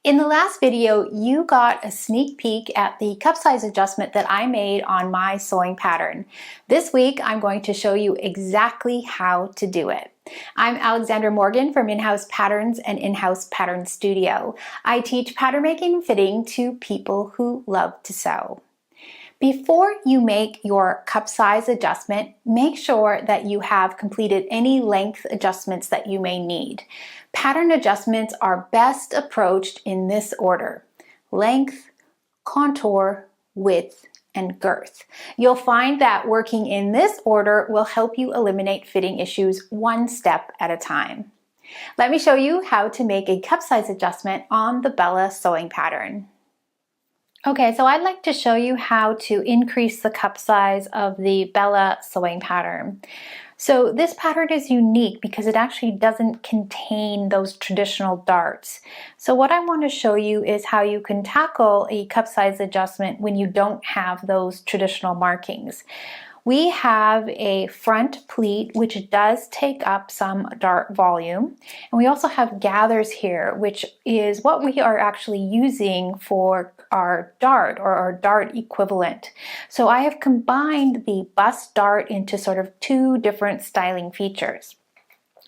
In the last video, you got a sneak peek at the cup size adjustment that I made on my sewing pattern. This week, I'm going to show you exactly how to do it. I'm Alexandra Morgan from In-House Patterns and In-House Pattern Studio. I teach pattern making and fitting to people who love to sew. Before you make your cup size adjustment, make sure that you have completed any length adjustments that you may need. Pattern adjustments are best approached in this order: length, contour, width, and girth. You'll find that working in this order will help you eliminate fitting issues one step at a time. Let me show you how to make a cup size adjustment on the Belle sewing pattern. Okay, so I'd like to show you how to increase the cup size of the Belle sewing pattern. So this pattern is unique because it actually doesn't contain those traditional darts. So what I want to show you is how you can tackle a cup size adjustment when you don't have those traditional markings. We have a front pleat, which does take up some dart volume. And we also have gathers here, which is what we are actually using for our dart or our dart equivalent. So I have combined the bust dart into sort of two different styling features.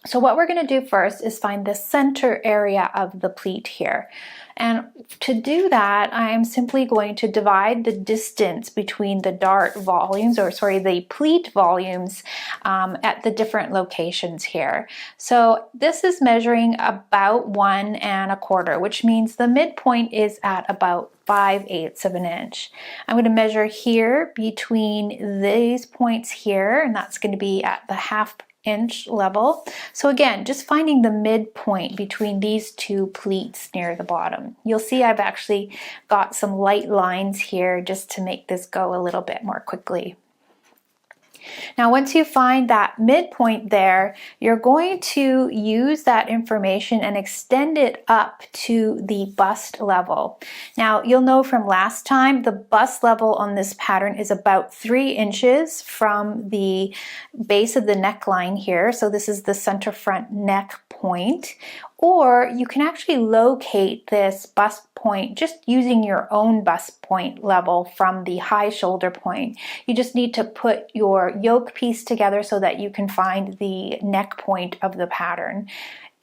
So what we're going to do first is find the center area of the pleat here. And to do that, I am simply going to divide the distance between the dart volumes, the pleat volumes at the different locations here. So this is measuring about 1 1/4, which means the midpoint is at about 5/8 of an inch. I'm going to measure here between these points here, and that's going to be at the 1/2 inch level. So again, just finding the midpoint between these two pleats near the bottom. You'll see I've actually got some light lines here just to make this go a little bit more quickly. Now, once you find that midpoint there, you're going to use that information and extend it up to the bust level. Now, you'll know from last time, the bust level on this pattern is about 3 inches from the base of the neckline here. So this is the center front neck point. Or you can actually locate this bust point just using your own bust point level from the high shoulder point. You just need to put your yoke piece together so that you can find the neck point of the pattern.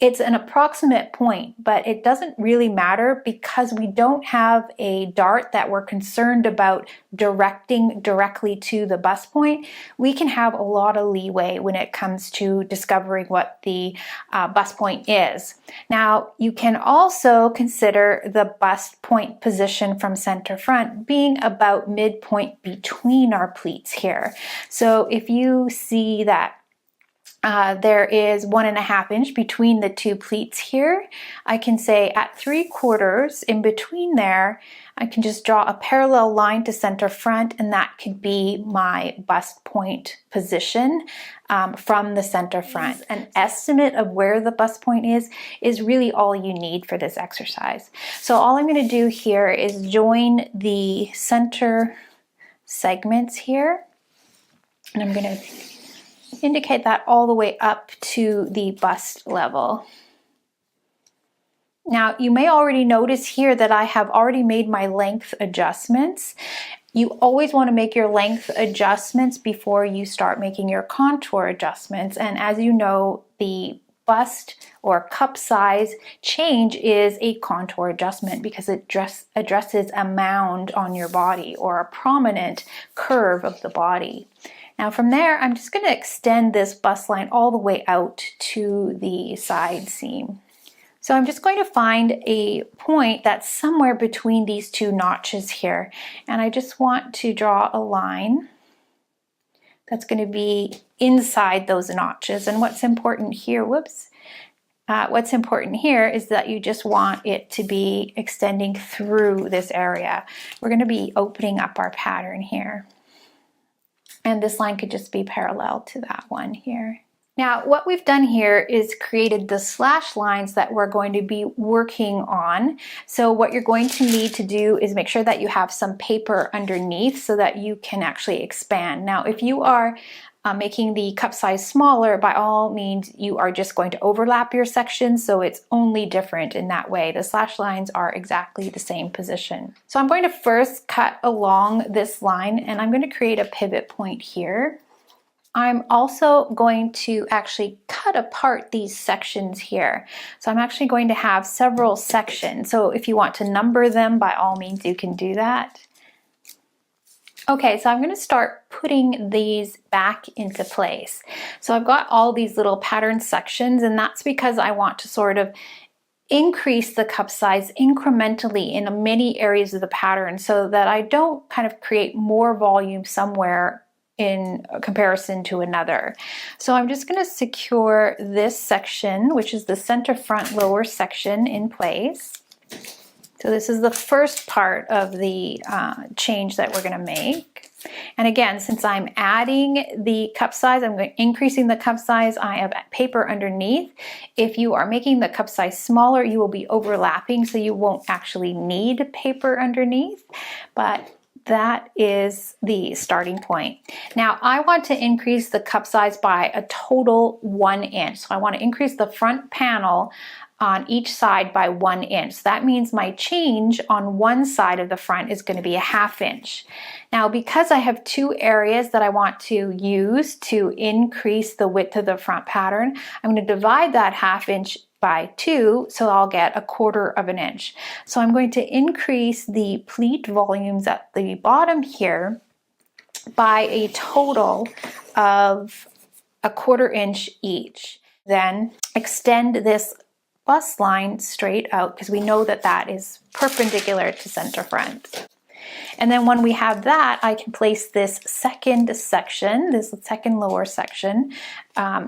It's an approximate point, but it doesn't really matter because we don't have a dart that we're concerned about directing directly to the bust point. We can have a lot of leeway when it comes to discovering what the bust point is. Now, you can also consider the bust point position from center front being about midpoint between our pleats here. So if you see that there is 1 1/2 inch between the two pleats here, I can say at 3/4 in between there, I can just draw a parallel line to center front, and that could be my bust point position from the center front. An estimate of where the bust point is really all you need for this exercise. So all I'm going to do here is join the center segments here, and I'm going to indicate that all the way up to the bust level. Now, you may already notice here that I have already made my length adjustments. You always want to make your length adjustments before you start making your contour adjustments. And as you know, the bust or cup size change is a contour adjustment because it addresses a mound on your body or a prominent curve of the body. Now from there, I'm just going to extend this bust line all the way out to the side seam. So I'm just going to find a point that's somewhere between these two notches here. And I just want to draw a line that's going to be inside those notches. And what's important here, what's important here is that you just want it to be extending through this area. We're going to be opening up our pattern here. And this line could just be parallel to that one here. Now, what we've done here is created the slash lines that we're going to be working on. So what you're going to need to do is make sure that you have some paper underneath so that you can actually expand. Now, if you are making the cup size smaller, by all means, you are just going to overlap your sections, so it's only different in that way. The slash lines are exactly the same position. So I'm going to first cut along this line, and I'm going to create a pivot point here. I'm also going to actually cut apart these sections here. So I'm actually going to have several sections. So if you want to number them, by all means, you can do that. Okay, so I'm going to start putting these back into place. So I've got all these little pattern sections, and that's because I want to sort of increase the cup size incrementally in many areas of the pattern so that I don't kind of create more volume somewhere in comparison to another. So I'm just going to secure this section, which is the center front lower section, in place. So this is the first part of the change that we're going to make. And again, since I'm adding the cup size, I'm increasing the cup size, I have paper underneath. If you are making the cup size smaller, you will be overlapping, so you won't actually need paper underneath. But that is the starting point. Now I want to increase the cup size by a total 1 inch. So I want to increase the front panel on each side by 1 inch. So that means my change on one side of the front is going to be a 1/2 inch. Now, because I have two areas that I want to use to increase the width of the front pattern, I'm going to divide that 1/2 inch by 2, so I'll get 1/4 inch. So I'm going to increase the pleat volumes at the bottom here by a total of 1/4 inch each. Then extend this bust line straight out, because we know that that is perpendicular to center front. And then when we have that, I can place this second section, this second lower section,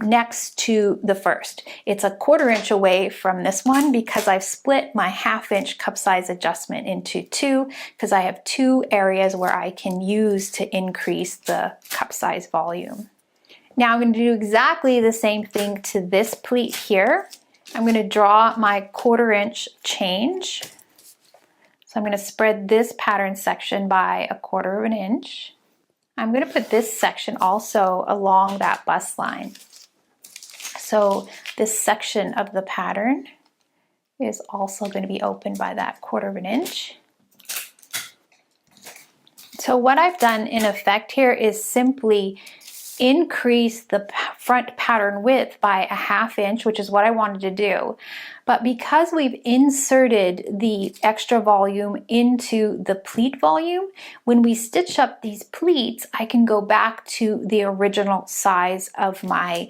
next to the first. It's 1/4 inch away from this one because I've split my 1/2 inch cup size adjustment into two, because I have two areas where I can use to increase the cup size volume. Now I'm going to do exactly the same thing to this pleat here. I'm going to draw my 1/4 inch change. So I'm going to spread this pattern section by 1/4 inch. I'm going to put this section also along that bust line. So this section of the pattern is also going to be opened by that 1/4 inch. So what I've done in effect here is simply increase the front pattern width by a 1/2 inch, which is what I wanted to do. But because we've inserted the extra volume into the pleat volume, when we stitch up these pleats, I can go back to the original size of my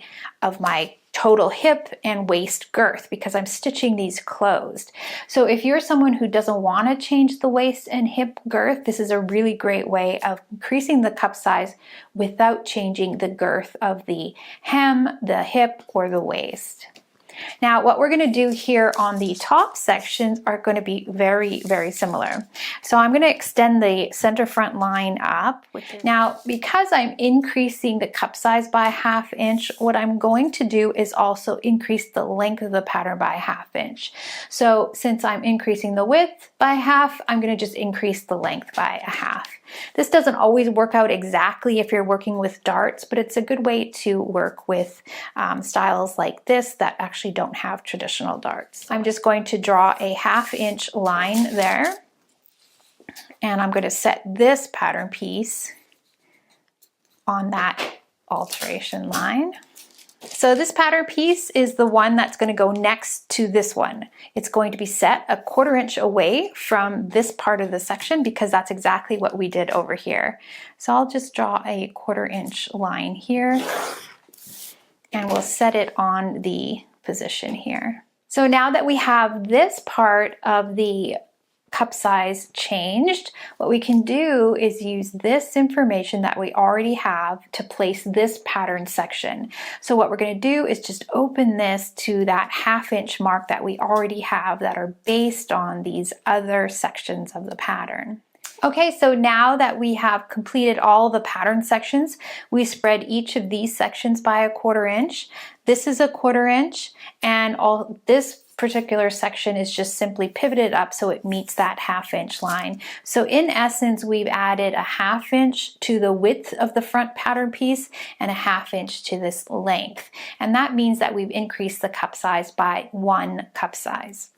total hip and waist girth, because I'm stitching these closed. So if you're someone who doesn't want to change the waist and hip girth, this is a really great way of increasing the cup size without changing the girth of the hem, the hip, or the waist. Now, what we're going to do here on the top sections are going to be very, very similar. So I'm going to extend the center front line up. Now, because I'm increasing the cup size by 1/2 inch, what I'm going to do is also increase the length of the pattern by 1/2 inch. So since I'm increasing the width by 1/2, I'm going to just increase the length by 1/2. This doesn't always work out exactly if you're working with darts, but it's a good way to work with styles like this that actually don't have traditional darts. I'm just going to draw a 1/2 inch line there, and I'm going to set this pattern piece on that alteration line. So this pattern piece is the one that's going to go next to this one. It's going to be set 1/4 inch away from this part of the section, because that's exactly what we did over here. So I'll just draw a 1/4 inch line here, and we'll set it on the position here. So now that we have this part of the cup size changed, what we can do is use this information that we already have to place this pattern section. So what we're going to do is just open this to that 1/2 inch mark that we already have that are based on these other sections of the pattern. Okay, so now that we have completed all the pattern sections, we spread each of these sections by a 1/4 inch. This is a 1/4 inch, and all this particular section is just simply pivoted up so it meets that 1/2 inch line. So in essence, we've added a 1/2 inch to the width of the front pattern piece and a 1/2 inch to this length. And that means that we've increased the cup size by 1 cup size.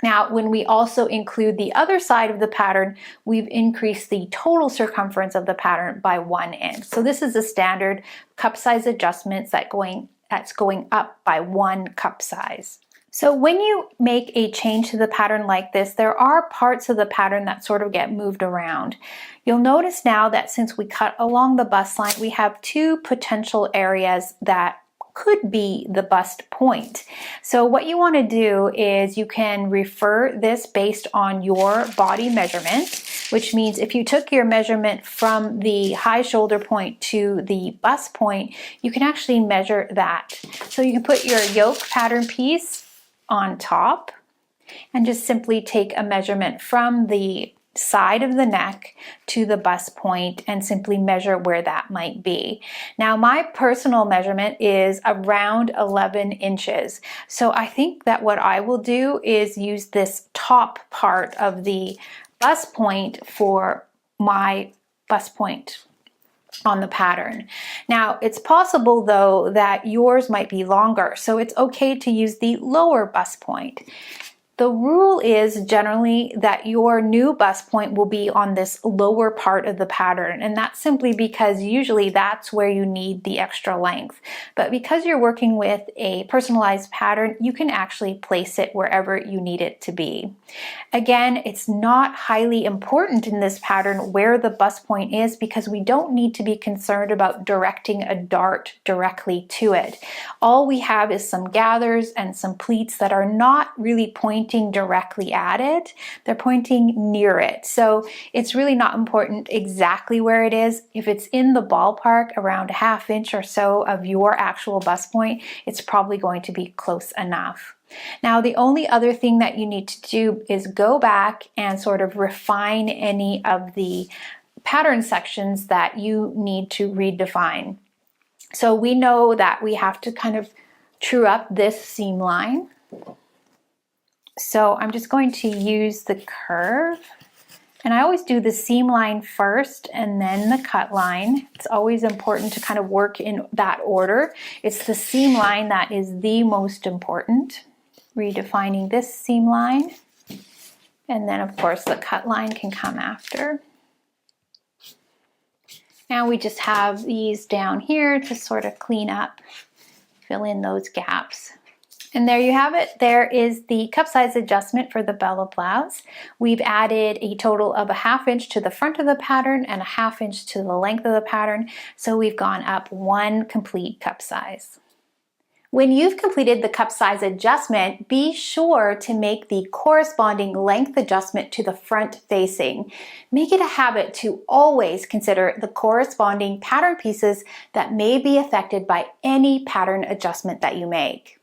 Now, when we also include the other side of the pattern, we've increased the total circumference of the pattern by 1 inch. So this is a standard cup size adjustment that's going up by 1 cup size. So when you make a change to the pattern like this, there are parts of the pattern that sort of get moved around. You'll notice now that since we cut along the bust line, we have 2 potential areas that could be the bust point. So what you want to do is you can refer this based on your body measurement, which means if you took your measurement from the high shoulder point to the bust point, you can actually measure that. So you can put your yoke pattern piece on top and just simply take a measurement from the side of the neck to the bust point and simply measure where that might be. Now, my personal measurement is around 11 inches. So I think that what I will do is use this top part of the bust point for my bust point on the pattern. Now, it's possible though that yours might be longer, so it's okay to use the lower bust point. The rule is generally that your new bust point will be on this lower part of the pattern, and that's simply because usually that's where you need the extra length. But because you're working with a personalized pattern, you can actually place it wherever you need it to be. Again, it's not highly important in this pattern where the bust point is because we don't need to be concerned about directing a dart directly to it. All we have is some gathers and some pleats that are not really pointing directly at it, they're pointing near it. So it's really not important exactly where it is. If it's in the ballpark around a 1/2 inch or so of your actual bust point, it's probably going to be close enough. Now, the only other thing that you need to do is go back and sort of refine any of the pattern sections that you need to redefine. So we know that we have to kind of true up this seam line. So I'm just going to use the curve, and I always do the seam line first and then the cut line. It's always important to kind of work in that order. It's the seam line that is the most important. Redefining this seam line, and then of course the cut line can come after. Now we just have these down here to sort of clean up, fill in those gaps. And there you have it. There is the cup size adjustment for the Belle blouse. We've added a total of a 1/2 inch to the front of the pattern and a 1/2 inch to the length of the pattern. So we've gone up 1 complete cup size. When you've completed the cup size adjustment, be sure to make the corresponding length adjustment to the front facing. Make it a habit to always consider the corresponding pattern pieces that may be affected by any pattern adjustment that you make.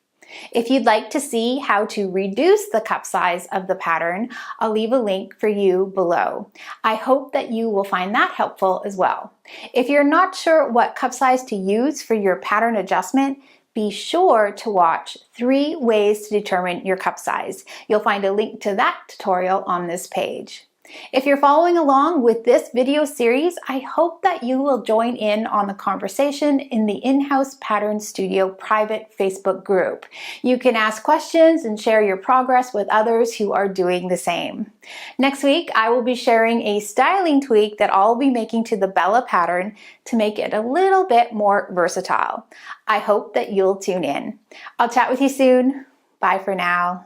If you'd like to see how to reduce the cup size of the pattern, I'll leave a link for you below. I hope that you will find that helpful as well. If you're not sure what cup size to use for your pattern adjustment, be sure to watch 3 ways to determine your cup size. You'll find a link to that tutorial on this page. If you're following along with this video series, I hope that you will join in on the conversation in the In-House Pattern Studio private Facebook group. You can ask questions and share your progress with others who are doing the same. Next week, I will be sharing a styling tweak that I'll be making to the Belle pattern to make it a little bit more versatile. I hope that you'll tune in. I'll chat with you soon. Bye for now.